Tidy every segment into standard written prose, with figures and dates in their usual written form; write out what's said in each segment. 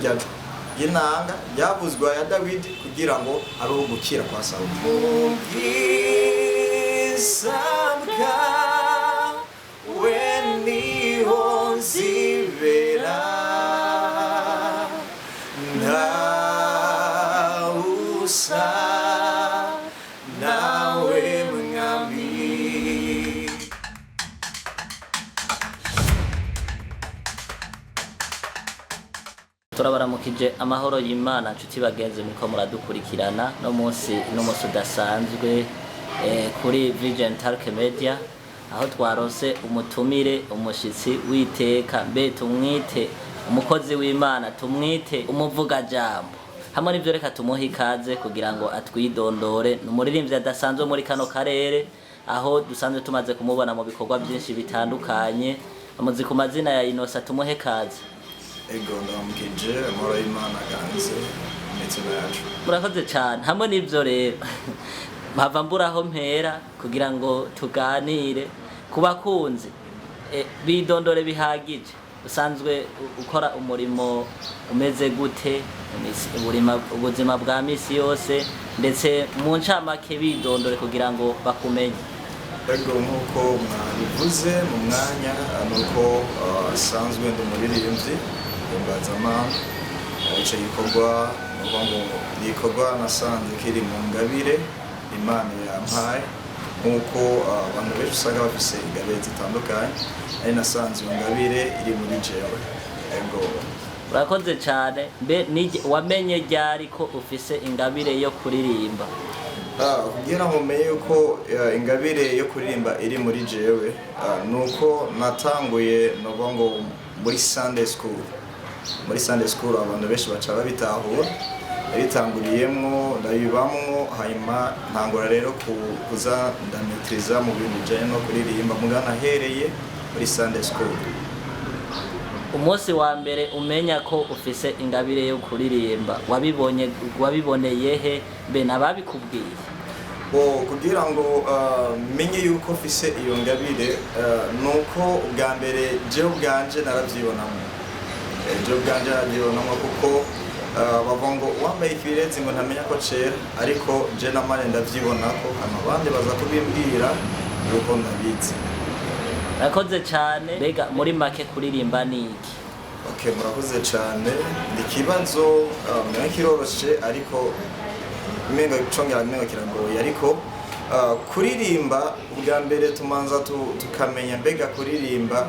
rirya y'inanga ryavuzwe ya Dawidi kugira ngo abeho gukira kwa Sawuli. Umwigisha niho nzibera ntawusa nawe mwami. Turabaramukije amahoro y'Imana nshuti bagenzi muko muradukurikirana no munsi udasanzwe kuri Vision Talk Media, aho twarose umutumire umushitsi witeka, mbe tumwite umukozi w'Imana, tumwite umuvuga jambo. Hamwe n'ivyo reka tumuhe ikaze kugira ngo atwidondore. N'umuririmbyi adasanzwe muri kano karere, aho dusanzwe tumaze kumubona mu bikorwa byinshi bitandukanye. Amuzi ku mazina ya Inosa, tumuhe ikaze. Ego ndamukije amahoro y'Imana ganze imitima yacu. Murakoze cyane. Hamwe n'ivyo rero mpava mburaho mpera kugira ngo tuganire kubakunzi bidondore bihagije. Usanzwe ukora umurimo umeze gute ubuzima bwa misi yose, ndetse mu ncamake bidondore kugira ngo bakumenye. Ego nkuko mwabivuze mu mwanya nuko asanzwe ndi umuririmbyi imbazamana. Ico gikorwa gikorwa nasanze kiri mu ngabire Imana yampaye, nkuko abantu benshi usanga bafise ingabire zitandukanye, ari nasanze iyo ngabire iri muri jewe. Ego urakoze cyane. Mbe wamenye ryari ko ufise ingabire yo kuririmba? Kugira ngo umenye yuko ingabire yo kuririmba iri muri jewe, nuko natanguye novuga ngo muri Sunday school. Muri Sunday school abantu benshi baca babitahura, bitanguriyemwo ndabibamwo, hanyuma ntangura rero kuza ndametriza mu bintu bijanye no kuririmba mugana hereye muri Sunday school. Umunsi wa mbere umenya ko ufise ingabire yo kuririmba wabiboneye he? Mbe nababikubwiye? Kugira ngo menye yuko ufise iyo ngabire, nuko ubwa mbere jewe ubwanje naravyibonamo. Jewe ubwanje naravyibonamo kuko bavuga ngo wambaye ikirezi ngo ntamenya ko cera, ariko je namane ndavyibonako, hano abandi baza kubimbwira yuko ndabizi. Murakoze cyane. Mbega muri make kuririmba ni iki? Okay, murakoze cyane. Ndi kibazo mwe kiroroshe, ariko menga icongera menga kiragoye, ariko kuririmba ubwa mbere tumanza tukamenya mbega kuririmba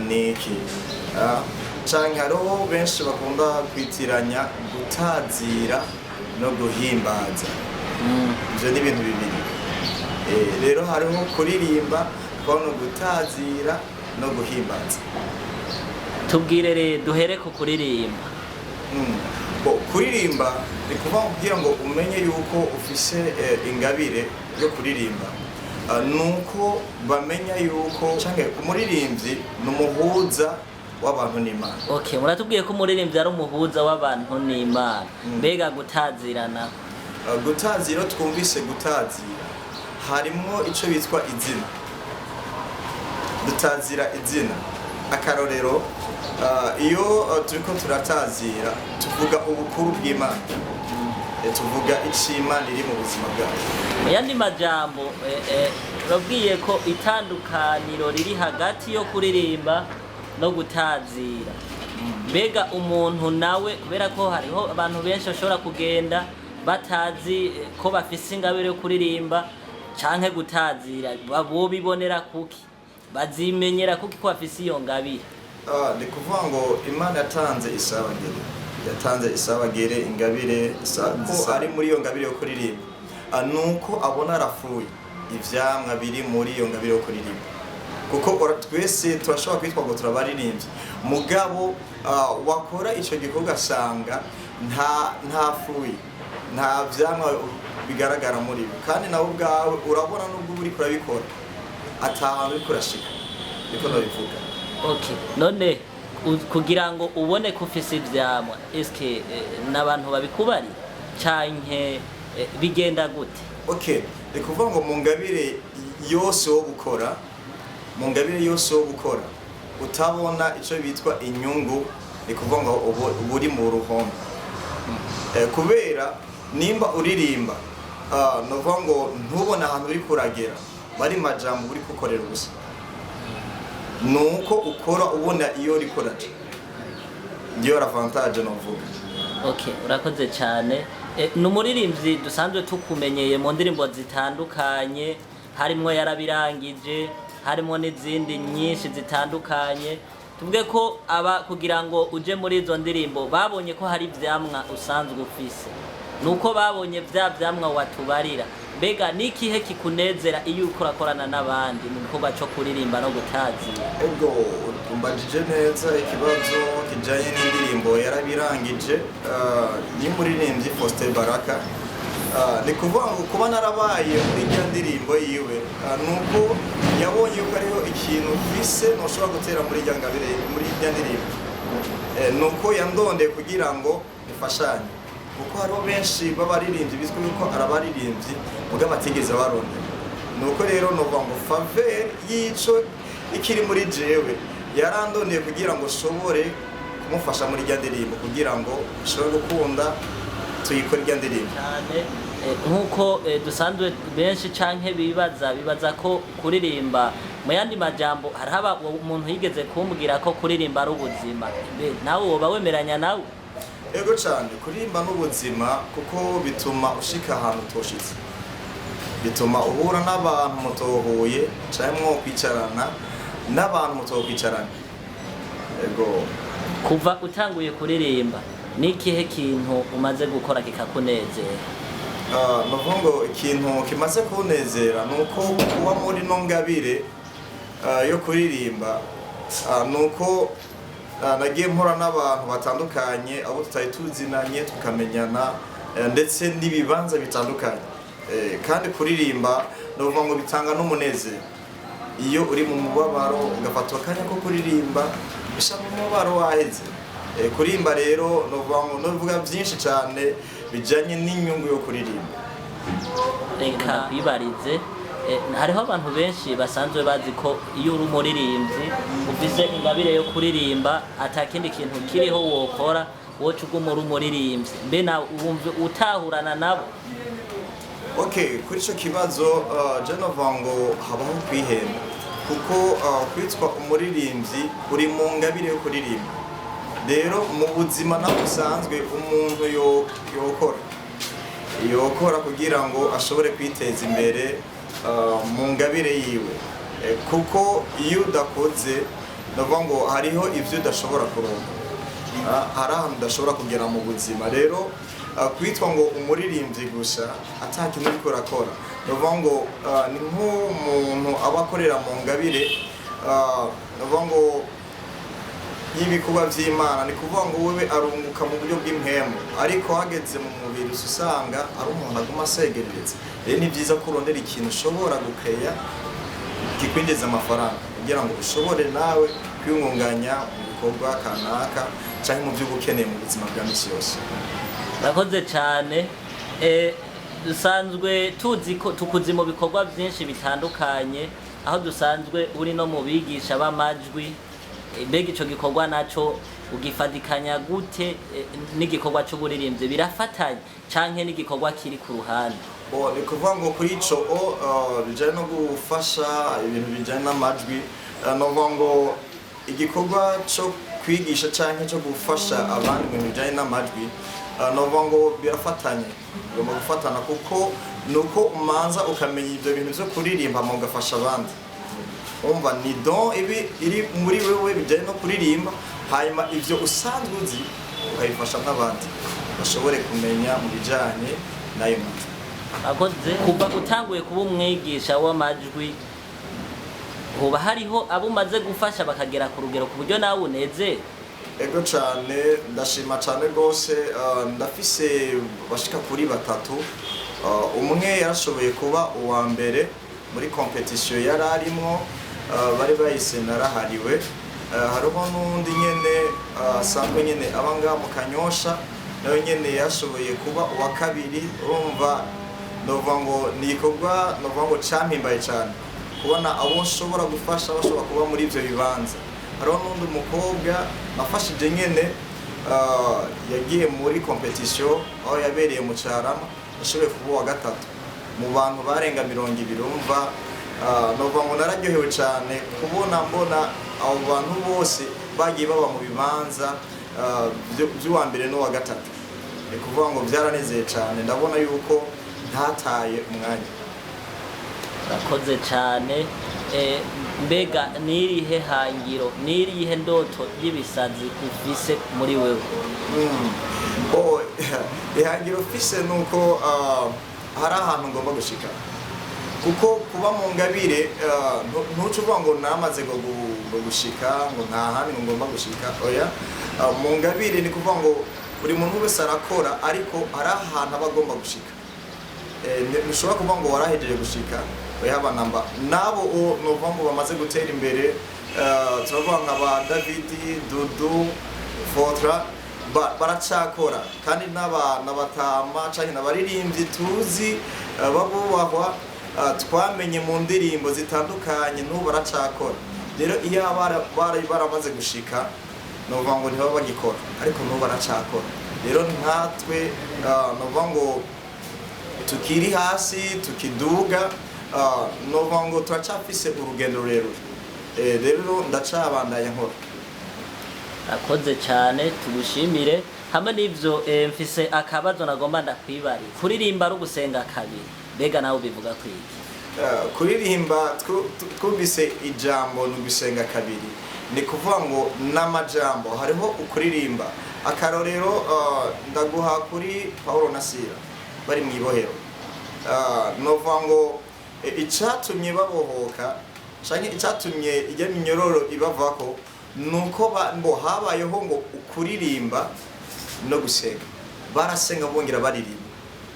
ni iki. Canke hariho benshi bakunda kwitiranya gutazira no guhimbaza. Ivyo ni ibintu bibiri. Rero hariho kuririmba kono gutazira no guhimbaza. Tubwire rero duhere ku kuririmba. Kuririmba ni kugira ngo umenye yuko ufise ingabire yo kuririmba, nuko bamenya yuko canke umuririmbyi numuhuza w'abantu n'Imana. Okay, muratubwiye ko umuririmbyi ari umuhuza w'abantu n'Imana. Mbega gutazirana? Gutazira twumvise gutazira harimo ico bitwa izina. Dutazira izina. Akarorero, iyo turiko turatazira tuvuga ubukuru bw'Imana, tuvuga ic'Imana iri mu buzima bwacu. Yandi majambo urabwiye ko itandukaniro riri hagati yo kuririmba no gutazira. Mbega umuntu nawe, kubera ko hariho abantu benshi bashobora kugenda batazi ko bafise ingabire yo kuririmba canke gutazira, bo bibonera kuki? Bazimenyera kuki ko bafise iyo ngabire? Ni kuvuga ngo Imana yatanze isabagere ingabire ko ari muri iyo ngabire yo kuririmba, nuko abona arafuye ivyamwa biri muri iyo ngabire yo kuririmba. Kuko twese turashobora kwitwa ngo turabaririmbyi, mugabo wakora ico gikorwa asanga nta fuye, nta vyamwa bigaragara muri bo, kandi nawe ubwawe urabona nubwo uri kurabikora atahantu uri kurashika. Niko nabivuga. Okay, none kugira ngo ubone ko ufise ivyamwa, eske n'abantu babikubari canke bigenda gute? Okay, ni kuvuga ngo mu ngabire yose wo gukora utabona ico bitwa inyungu ni kuvuga ngo ubu uri mu ruhombo kubera nimba uririmba ni ukuvuga ngo ntubone ahantu uri kuragera bari majambo uri gukorera ubusa ni uko ukora ubona iyo uri kuraca niyo avantage novuga. Okay, urakoze cyane. Ni umuririmbyi dusanzwe tukumenyeye mu ndirimbo zitandukanye, harimo yarabirangije, harimo n'izindi nyinshi zitandukanye. Tuvuge ko aba kugira ngo uje muri izo ndirimbo babonye ko hari ivyamwa usanzwe ufise, nuko babonye vya vyamwa watubarira. Mbega nikihe kikunezera iyo uko urakorana n'abandi mu gikorwa cyo kuririmba no gutazira? Ego umbajije neza ikibazo kijanye n'indirimbo yarabirangije ni muririmbyi Faustin Baraka. Ni kuvuga ngo kuba narabaye muri iyo ndirimbo yiwe nuko yabonye ko ariho ikintu fise noshobora gutera muri iyo ngabire muri iyo ndirimbo, nuko yandonde kugira ngo ifashanye kuko hariho benshi b'abaririmbyi bizwi ko arabaririmbyi muga batigeze barondera. Nuko rero novuga ngo faveur yico ikiri muri jewe yarandondeye kugira ngo shobore kumufasha muri iyo ndirimbo kugira ngo shobore gukunda tuyikora iyo ndirimbo cyane. Nkuko dusanzwe benshi canke bibaza ko kuririmba mu yandi majambo haraba umuntu yigeze kumbwira ko kuririmba ari ubuzima. Nawe woba wemeranya nawe? Ego cyane, kuririmba n'ubuzima kuko bituma ushika ahantu toshitse, bituma uhura n'abantu mutohuye cyangwa kwicarana n'abantu mutokwicarana. Ego kuva utanguye kuririmba nikihe kintu umaze gukora kikakunezera? Nuvuga ngo ikintu kimaze kunezera nuko kuba muri no ngabire yo kuririmba, nuko nagiye mpura n'abantu batandukanye abo tutari tuzinanye tukamenyana ndetse n'ibibanza bitandukanye, kandi kuririmba nuvuga ngo bitanga n'umunezero. Iyo uri mu mubabaro ugafatwa akanya ko kuririmba bisha mu mubabaro waheze. Kuririmba rero novuga byinshi cyane bijanye n'inyungu yo kuririmba. Reka bibarize, hariho abantu benshi basanzwe bazi ko iyo uri umuririmbyi ufise ingabire yo kuririmba atakindi kintu kiriho wokora woca uguma uri umuririmbyi. Mbe nawe utahurana nabo? Okay, kuri ico kibazo je novuga ngo habaho kwihenda kuko kwitwa umuririmbyi uri mu ngabire yo kuririmba. Rero mu buzima naho usanzwe umuntu yokora kugira ngo ashobore kwiteza imbere mu ngabire yiwe, kuko iyo udakoze ndavuga ngo hariho ivyo udashobora kuronka, hari ahantu udashobora kugera mu buzima. Rero kwitwa ngo umuririmbyi gusa atakintu uriko urakora, ndavuga ngo ni nk'umuntu aba akorera mu ngabire ndavuga ngo y'ibikuba vy'Imana, ni kuvuga ngo wewe arunguka mu buryo bw'impemu, ariko hageze mu mubiri usanga ari umuntu aguma asegerereza. Rero ni byiza ko urondera ikintu ushobora gukeya kikwinjiza amafaranga kugira ngo ushobore nawe kwiyungunganya mu bikorwa kanaka canke mu byo ukeneye mu buzima bwa misi yose. Urakoze cyane. Dusanzwe tuzi ko tukuzi mu bikorwa byinshi bitandukanye, aho dusanzwe uri no mu bigisha b'amajwi. Mbega ico gikorwa naco ugifatikanya gute n'igikorwa cy'uburirimbyi? Birafatanye canke n'igikorwa kiri ku ruhande? Ni kuvuga ngo kuri ico bijanye no gufasha ibintu bijanye n'amajwi, novuga ngo igikorwa cyo kwigisha canke cyo gufasha abandi mu bijanye n'amajwi, novuga ngo birafatanye, ugomba gufatana kuko nuko umanza ukamenya ibyo bintu byo kuririmba mu gafasha abandi. Umva ni don ibi iri muri wewe bijanye no kuririmba, hanyuma ivyo usanzwe uzi ukabifasha n'abandi bashobore kumenya mu bijanye nayo majwi. Akoze kuva utanguye kuba umwigisha w'amajwi, hoba hariho abo umaze gufasha bakagera ku rugero ku buryo nawe unezera? Ego cyane, ndashima cyane rwose. Ndafise bashika kuri 3. Umwe yarashoboye kuba uwa mbere muri competition yari arimo, bari bayise narahariwe. Hariho n'undi nyene asanzwe nyene abanga mu Kanyosha, nawe nyene yashoboye kuba uwa kabiri. Urumva novuga ngo ni igikorwa novuga ngo campimbaye cyane kubona abo nshobora gufasha bashobora kuba muri ivyo bibanza. hariho n'undi mukobwa nafashije nyene yagiye muri competition aho yabereye mu Carama yashoboye kuba wa gatatu mu bantu barenga 200 umva nova ngo nararyohewe cyane kubona mbona abo bantu bose bagiye baba mu bibanza by'uwa mbere n'uwa gatatu kuvuga ngo byaranezeye cyane ndabona yuko ntataye umwanya. Urakoze cyane. Mbega nirihe hangiro nirihe ndoto y'ibisazi ufise muri wewe? Ihangiro ufise nuko hari ahantu ngomba gushika kuko kuba mu ngabire ntucuvuga ngo namaze ngo gushika ngo nta handi ngomba gushika oya mu ngabire ni kuvuga ngo buri muntu wese arakora ariko hari ahantu aba agomba gushika ntushobora kuvuga ngo warahejeje gushika oya banamba nabo nuvuga ngo bamaze gutera imbere turavuga nka ba David Dudu Fotra baracakora kandi n'abatama canke n'abaririmbyi tuzi babubahwa twamenye mu ndirimbo zitandukanye n'ubu baracakora. Rero iyo bari baramaze gushika nuvuga ngo ntibaba bagikora ariko n'ubu baracakora. Rero nkatwe nuvuga ngo tukiri hasi tukiduga nuvuga ngo turacafise urugendo rurerure. Rero ndacabandanya nkora. Akoze cyane tugushimire. Hamwe n'ivyo mfise akabazo nagomba ndakwibari. Kuririmba ari ugusenga kabiri. Mbega nawe bivuga kwiki? Kuririmba twumvise ijambo n'ugusenga kabiri. Ni kuvuga ngo n'amajambo hariho ukuririmba. Akarorero ndaguha kuri Paulo na Sila bari mu ibohero. Novuga ngo icatumye babohoka canke icatumye ijya minyororo ibavako nuko ngo habayeho ngo ukuririmba no gusenga. Barasenga bongera baririmba.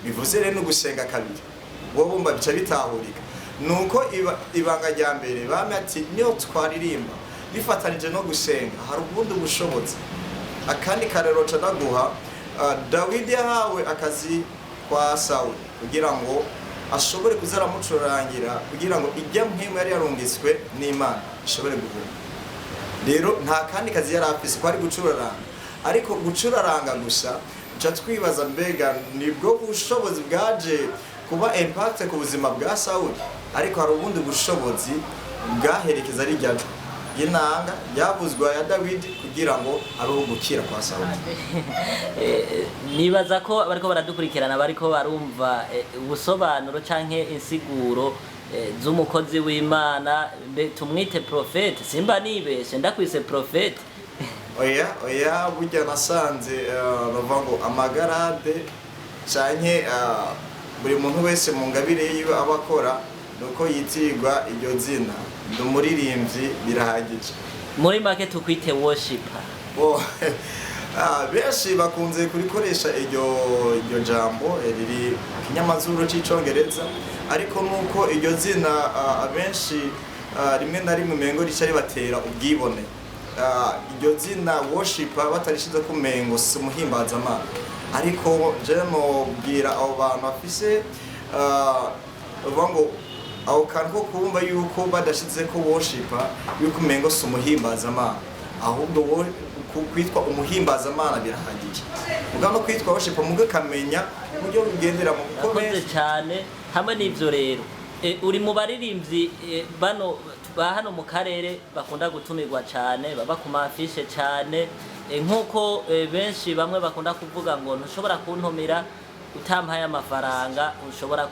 Bivuze rero no gusenga kabiri. Bo bumva bica bitahurika. Nuko ibanga rya mbere bame ati niyo twaririmba bifatanije no gusenga hari ubundi bushobozi. Akandi karero ca naguha David yahawe akazi kwa Sauli kugira ngo ashobore kuzara mucurangira kugira ngo ijya mpemu yari yarungiswe n'Imana ishobore guhura. Rero nta kandi kazi yari afise ko ari gucuraranga ariko gucuraranga gusa uca twibaza mbega nibwo bushobozi bwaje kuba impact ku buzima bwa Sauli ariko hari ubundi bushobozi bwaherekeza ari ryaje y'inanga yabuzwa ya David kugira ngo aruho gukira kwa Sauli. Nibaza ko bariko baradukurikirana bariko barumva ubusobanuro canke insiguro z'umukozi w'Imana tumwite prophet simba nibeshe ndakwise prophet. Oya burya nasanze bavuga ngo amagarade canke buri muntu wese mu ngabire yiwe abakora nuko yitirwa iryo zina ndumuririmbyi birahagije. Muri make tukwite worshiper. Benshi bakunze kurikoresha iryo jambo riri kinyamazuru c'icongereza ariko nuko iryo zina abenshi rimwe na rimwe mengo rica ribatera ubwibone. Iryo zina worshiper batarishize ku mengo si muhimbaza Imana ariko je no bwira abo bantu bafise ngo aho kanko kumva yuko badashize ko worshiper yuko mengo si muhimbaza Imana ahubwo kwitwa umuhimbaza Imana birahagije. Ugano kwitwa worshiper muge kamenya uburyo bugendera mu gukomeza cyane. Hamwe n'ivyo rero uri mu baririmbyi bano ba hano mu karere bakunda gutumirwa cyane baba ku mafishe cyane nkuko benshi bamwe bakunda kuvuga ngo ntushobora kuntumira utampaye amafaranga ushobora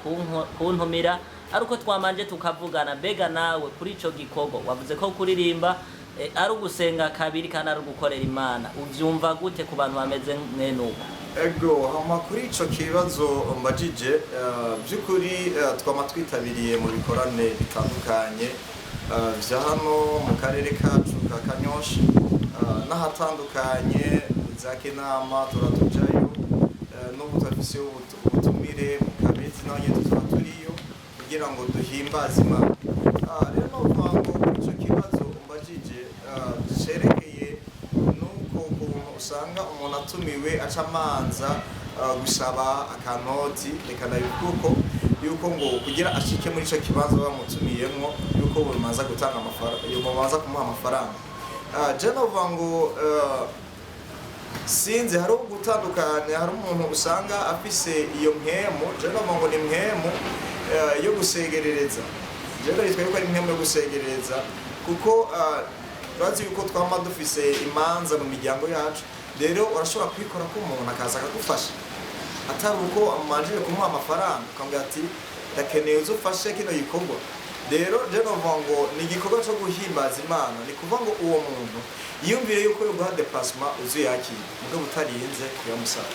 kuntumira ariko twamanje tukavugana. Mbega nawe kuri ico gikorwa wavuze ko kuririmba ari ugusenga kabiri kandi ari ugukorera Imana uvyumva gute ku bantu bameze mwenuko? Ego hama kuri ico kibazo mbajije byukuri twama twitabiriye mu bikorane bitandukanye vya hano mu karere kacu ka Kanyosha n'ahatandukanye za Kinama turatujayo n'ubu twafise ubutumire mu Kabezi naho nyene tuba turiyo kugira ngo duhimbaze Imana. Rero novuga ngo ico kibazo mbajije cerekeye nuko usanga umuntu atumiwe aca amanza gusaba akanoti rekana yuko ngo kugira ashike muri ico kibanza bamutumiyemwo yuko bumanza gutanga amafaranga yuko bamanza kumuha amafaranga. je novuga ngo sinzi hari gutandukanya, hari umuntu usanga afise iyo mpemu, je novuga ngo ni mpemu yo gusegerereza, je nditwa yuko ari mpemu yo gusegerereza kuko turazi yuko twama dufise imanza mu miryango yacu, rero urashobora kwikora ko umuntu akaza akagufasha atari uko amanjije kumuha amafaranga ukambwira ati ndakeneye uzufashe kino gikorwa. Rero je novuga ngo ni igikorwa cyo guhimbaza Imana, ni kuvuga ngo uwo muntu yiyumvire yuko yo guha déplacement uzuyakira mugabo utarinze kuyamusaba.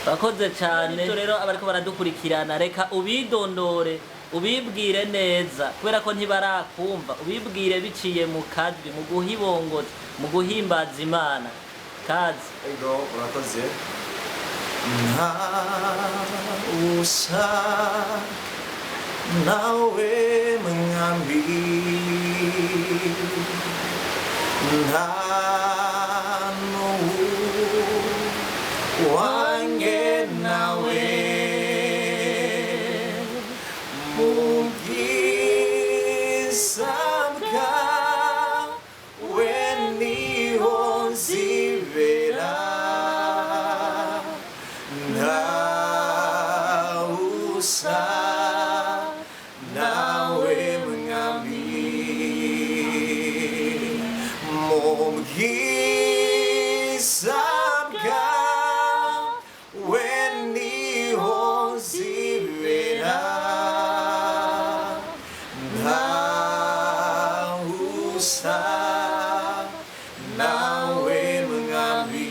Bakoze cyane. Rero abariko baradukurikirana, reka ubidondore ubibwire neza kubera ko ntibarakumva, ubibwire biciye mu kadri, mu guhibongoza, mu guhimbaza Imana. Kazi ego urakoze. Nta usa nawe mwami, nta wange nawe mubwiza bwawe niho nzibera, nta usa nawe mwami, mubwiza bwawe niho nzibera, nta usa nawe mwami.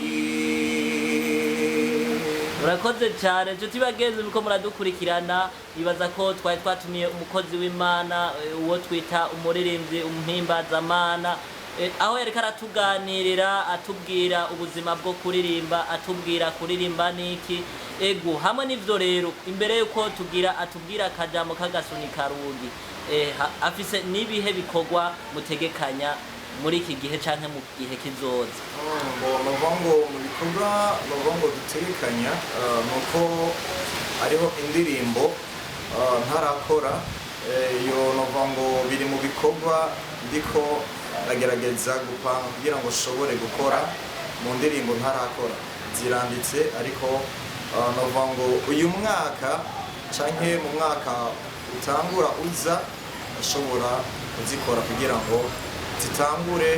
urakoze cyane nshuti bagenzi muko muradukurikirana, bibaza ko twari twatumiye umukozi w'Imana, uwo twita umuririmbyi, umuhimbazamana, aho yariko aratuganirira atubwira ubuzima bwo kuririmba, atubwira kuririmba niki. Ego hamwe n'ivyo rero, imbere yuko atubwira akajambo k'agasunika rugi, afise nibihe bikorwa mutegekanya muri iki gihe canke mu gihe kizoza? Novuga ngo mu bikorwa novuga ngo dutegekanya nuko ariho indirimbo ntarakora, iyo novuga ngo biri mu bikorwa ndiko ndagerageza gupanga kugira ngo nshobore gukora mu ndirimbo ntarakora, ziranditse ariko novuga ngo uyu mwaka canke mu mwaka utangura uza ashobora kuzikora kugira ngo zitangure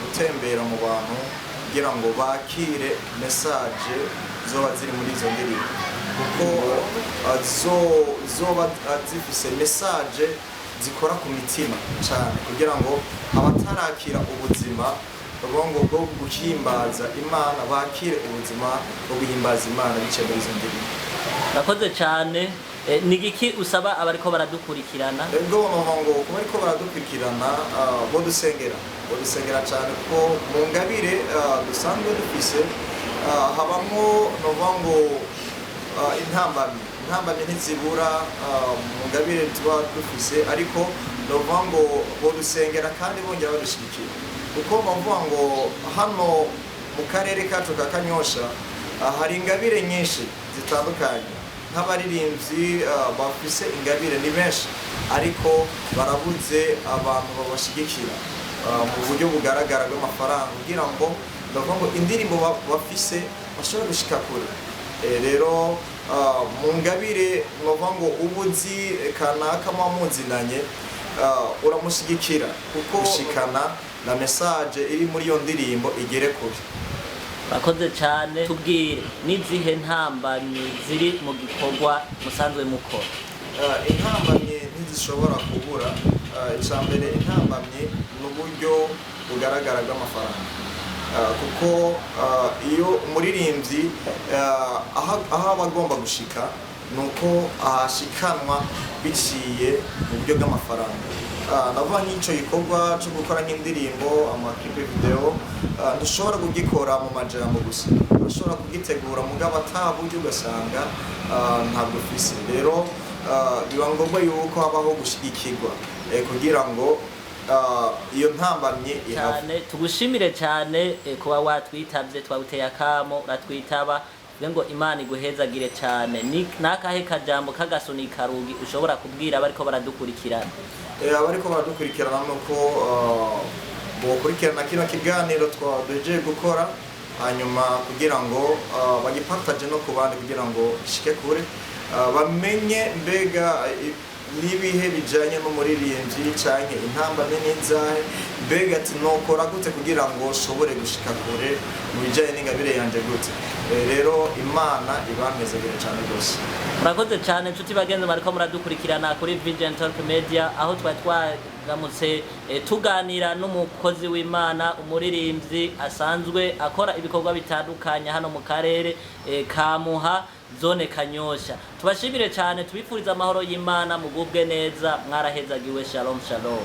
gutembera mu bantu kugira ngo bakire message zoba ziri muri izo ndirimbo, kuko zoba zifise message zikora ku mitima cyane kugira ngo abatarakira ubuzima bwo guhimbaza Imana bakire ubuzima bwo guhimbaza Imana biciye muri izo ndirimbo. Nakoze cyane. Ni igiki usaba abariko baradukurikirana? Ego novuga ngo kuba ariko baradukurikirana bo dusengera cyane ko mu ngabire dusanzwe dufise habamwo novuga ngo intambamyi ntizibura mu ngabire tuba dufise, ariko novuga ngo bo dusengera kandi bongera badushigikira, kuko novuga ngo hano mu karere kacu ka Kanyosha hari ingabire nyinshi zitandukanye, nk'abaririmbyi bafise ingabire ni benshi, ariko barabuze abantu babashigikira mu buryo bugaragara bw'amafaranga kugira ngo ndavuga ngo indirimbo bafise bashobora gushika kure. Rero mu ngabire novuga ngo ubuzi kanaka muzinanye uramushigikira kuko ushikana na message iri muri iyo ndirimbo igere kure. Bakoze cyane. Tubwire nizihe ntambamye ziri mu gikorwa musanzwe mukora? Intambamye ntizishobora kubura. Icambere intambamye n'uburyo bugaragara bw'amafaranga, kuko iyo umuririmbyi aho aba agomba gushika nuko ahashikanwa biciye mu buryo bw'amafaranga. Navuga nk'icyo gikorwa cyo gukora nk'indirimbo, amaklipe video, ntushobora kugikora mu majambo gusa, urashobora kugitegura mugabo ata buryo ugasanga ntabwo ufise. Rero biba ngombwa yuko habaho gushigikirwa kugira ngo iyo ntambamye ihave. Tugushimire cyane kuba watwitavye, twaguteye akamo uratwitaba, ngo Imana iguhezagire cyane. Nakahe kajambo k'agasunika rugi ushobora kubwira abariko baradukurikirana? Abariko baradukurikirana nuko bokurikirana kino kiganiro twaduhejeje gukora hanyuma kugira ngo bagipartage no ku bandi kugira ngo ishike kure bamenye mbega nibihe bijanye n'umuririmbyi canke intamba n'inzahe mbega ati nokora gute kugira ngo shobore gushika kure mu bijanye n'ingabire yanje gute. Rero Imana ibamezegere cyane rwose. Murakoze cyane inshuti bagenzi bariko muradukurikirana kuri Vision Talk Media aho twagamutse tuganira n'umukozi w'Imana umuririmbyi asanzwe akora ibikorwa bitandukanye hano mu karere ka Muha zone Kanyosha. Tubashimire cyane tubifuriza amahoro y'Imana mugubwe neza mwarahezagiwe. Shalom shalom.